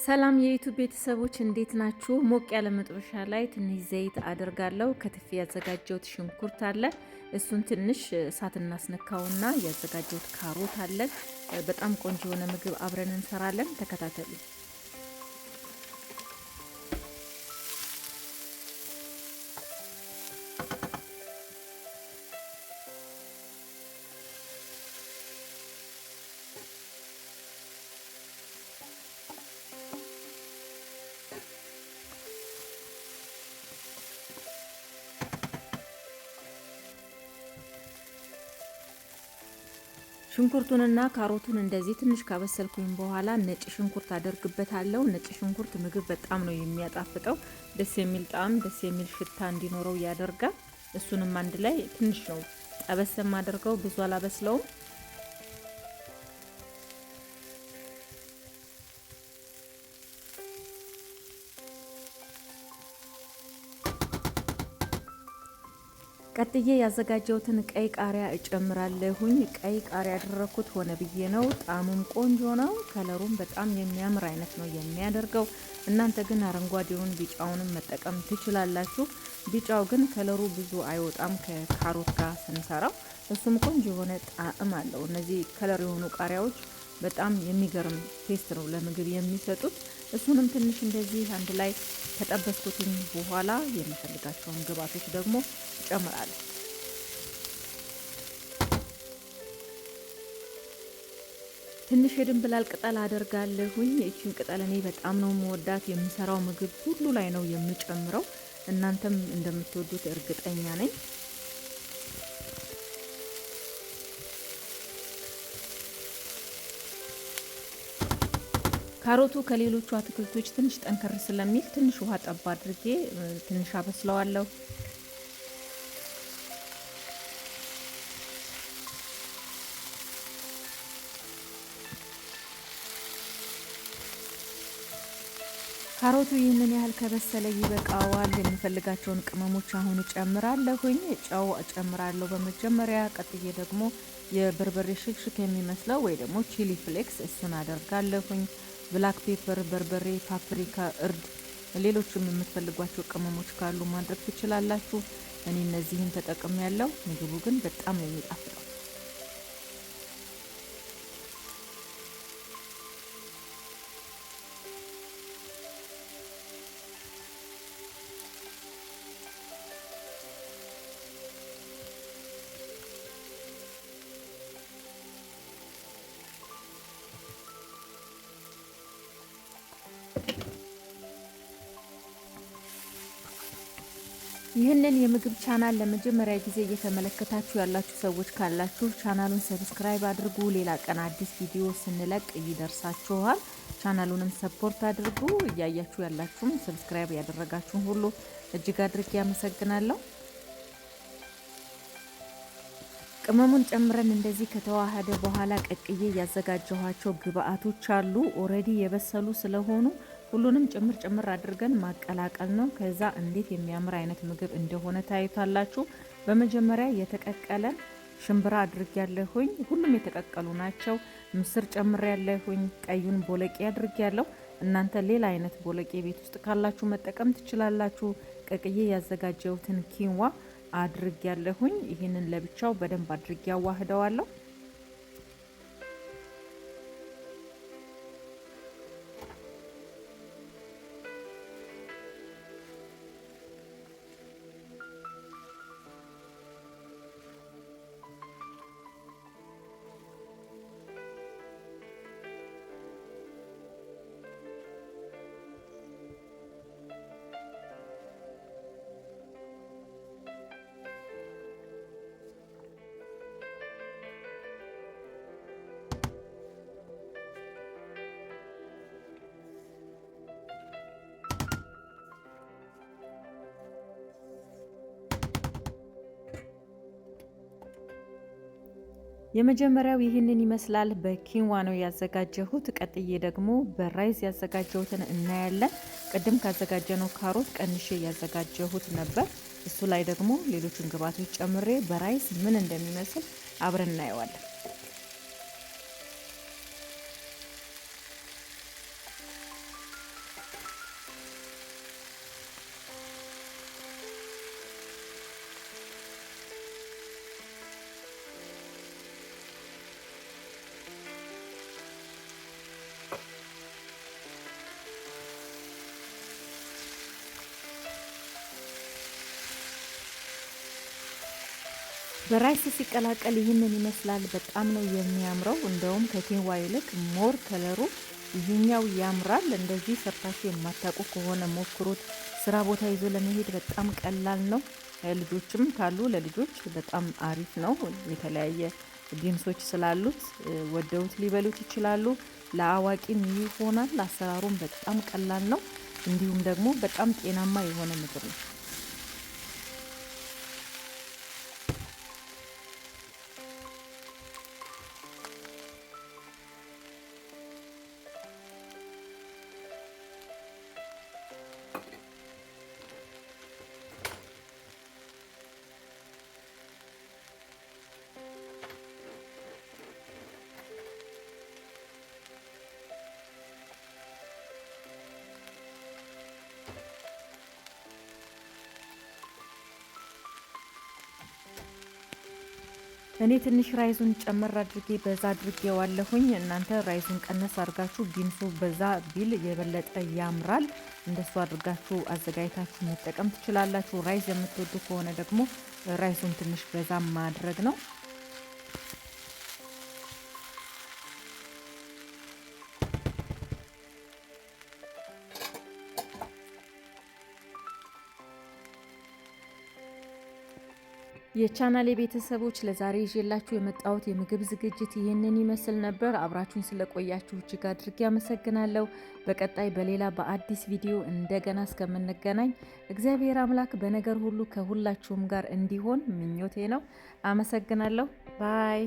ሰላም የዩቲዩብ ቤተሰቦች እንዴት ናችሁ? ሞቅ ያለ መጥበሻ ላይ ትንሽ ዘይት አደርጋለሁ። ከትፌ ያዘጋጀሁት ሽንኩርት አለ። እሱን ትንሽ እሳት እናስነካውና ያዘጋጀሁት ካሮት አለ። በጣም ቆንጆ የሆነ ምግብ አብረን እንሰራለን። ተከታተሉ። ሽንኩርቱንና ካሮቱን እንደዚህ ትንሽ ካበሰልኩኝ በኋላ ነጭ ሽንኩርት አደርግበታለሁ። ነጭ ሽንኩርት ምግብ በጣም ነው የሚያጣፍጠው። ደስ የሚል ጣዕም፣ ደስ የሚል ሽታ እንዲኖረው ያደርጋል። እሱንም አንድ ላይ ትንሽ ነው ጠበስ የማደርገው፣ ብዙ አላበስለውም። ቀጥዬ ያዘጋጀሁትን ቀይ ቃሪያ እጨምራለሁኝ። ቀይ ቃሪያ ያደረኩት ሆነ ብዬ ነው። ጣዕሙም ቆንጆ ነው። ከለሩም በጣም የሚያምር አይነት ነው የሚያደርገው። እናንተ ግን አረንጓዴውን ቢጫውንም መጠቀም ትችላላችሁ። ቢጫው ግን ከለሩ ብዙ አይወጣም ከካሮት ጋር ስንሰራው። እሱም ቆንጆ የሆነ ጣዕም አለው። እነዚህ ከለር የሆኑ ቃሪያዎች በጣም የሚገርም ቴስት ነው ለምግብ የሚሰጡት። እሱንም ትንሽ እንደዚህ አንድ ላይ ከጠበስኩትኝ በኋላ የሚፈልጋቸውን ግብአቶች ደግሞ እጨምራለሁ። ትንሽ የድንብላል ቅጠል አደርጋለሁኝ። እቺን ቅጠል እኔ በጣም ነው የምወዳት። የምሰራው ምግብ ሁሉ ላይ ነው የምጨምረው። እናንተም እንደምትወዱት እርግጠኛ ነኝ። ካሮቱ ከሌሎቹ አትክልቶች ትንሽ ጠንከር ስለሚል ትንሽ ውሃ ጠብ አድርጌ ትንሽ አበስለዋለሁ። ካሮቱ ይህንን ያህል ከበሰለ ይበቃዋል። የሚፈልጋቸውን ቅመሞች አሁን እጨምራለሁኝ። ጨው እጨምራለሁ በመጀመሪያ። ቀጥዬ ደግሞ የበርበሬ ሽክሽክ የሚመስለው ወይ ደግሞ ቺሊ ፍሌክስ እሱን አደርጋለሁኝ። ብላክ ፔፐር፣ በርበሬ፣ ፓፕሪካ፣ እርድ፣ ሌሎችም የምትፈልጓቸው ቅመሞች ካሉ ማድረግ ትችላላችሁ። እኔ እነዚህን ተጠቅሜያለሁ። ምግቡ ግን በጣም ነው የሚጣፍጠው። ይህንን የምግብ ቻናል ለመጀመሪያ ጊዜ እየተመለከታችሁ ያላችሁ ሰዎች ካላችሁ ቻናሉን ሰብስክራይብ አድርጉ። ሌላ ቀን አዲስ ቪዲዮ ስንለቅ ይደርሳችኋል። ቻናሉንም ሰፖርት አድርጉ። እያያችሁ ያላችሁም ሰብስክራይብ ያደረጋችሁን ሁሉ እጅግ አድርጌ ያመሰግናለሁ። ቅመሙን ጨምረን እንደዚህ ከተዋሃደ በኋላ ቀቅዬ ያዘጋጀኋቸው ግብአቶች አሉ። ኦሬዲ የበሰሉ ስለሆኑ ሁሉንም ጭምር አድርገን ማቀላቀል ነው። ከዛ እንዴት የሚያምር አይነት ምግብ እንደሆነ ታዩታላችሁ። በመጀመሪያ የተቀቀለ ሽምብራ አድርጌያለሁኝ። ሁሉም የተቀቀሉ ናቸው። ምስር ጨምሬያለሁኝ። ቀዩን ቦለቄ አድርጌያለሁ። እናንተ ሌላ አይነት ቦለቄ ቤት ውስጥ ካላችሁ መጠቀም ትችላላችሁ። ቀቅዬ ያዘጋጀሁትን ኪንዋ አድርጌያለሁኝ። ይህንን ለብቻው በደንብ አድርጌ አዋህደዋለሁ። የመጀመሪያው ይህንን ይመስላል። በኪንዋ ነው ያዘጋጀሁት። ቀጥዬ ደግሞ በራይዝ ያዘጋጀሁትን እናያለን። ቅድም ካዘጋጀነው ካሮት ቀንሼ ያዘጋጀሁት ነበር። እሱ ላይ ደግሞ ሌሎችን ግብአቶች ጨምሬ በራይዝ ምን እንደሚመስል አብረን እናየዋለን። በራይስ ሲቀላቀል ይህንን ይመስላል። በጣም ነው የሚያምረው። እንደውም ከኬንዋ ይልቅ ሞር ከለሩ ይሄኛው ያምራል። እንደዚህ ሰርታችሁ የማታውቁ ከሆነ ሞክሩት። ስራ ቦታ ይዞ ለመሄድ በጣም ቀላል ነው። ልጆችም ካሉ ለልጆች በጣም አሪፍ ነው። የተለያየ ቢንሶች ስላሉት ወደውት ሊበሉት ይችላሉ። ለአዋቂም ይሆናል። አሰራሩም በጣም ቀላል ነው። እንዲሁም ደግሞ በጣም ጤናማ የሆነ ምግብ ነው። እኔ ትንሽ ራይዙን ጨመር አድርጌ በዛ አድርጌዋለሁኝ። እናንተ ራይዙን ቀነስ አድርጋችሁ ቢንሱ በዛ ቢል የበለጠ ያምራል። እንደሱ አድርጋችሁ አዘጋጅታችሁ መጠቀም ትችላላችሁ። ራይዝ የምትወዱ ከሆነ ደግሞ ራይዙን ትንሽ በዛ ማድረግ ነው። የቻናሌ ቤተሰቦች ለዛሬ ይዤላችሁ የመጣሁት የምግብ ዝግጅት ይህንን ይመስል ነበር። አብራችሁኝ ስለቆያችሁ እጅግ አድርጌ አመሰግናለሁ። በቀጣይ በሌላ በአዲስ ቪዲዮ እንደገና እስከምንገናኝ እግዚአብሔር አምላክ በነገር ሁሉ ከሁላችሁም ጋር እንዲሆን ምኞቴ ነው። አመሰግናለሁ። ባይ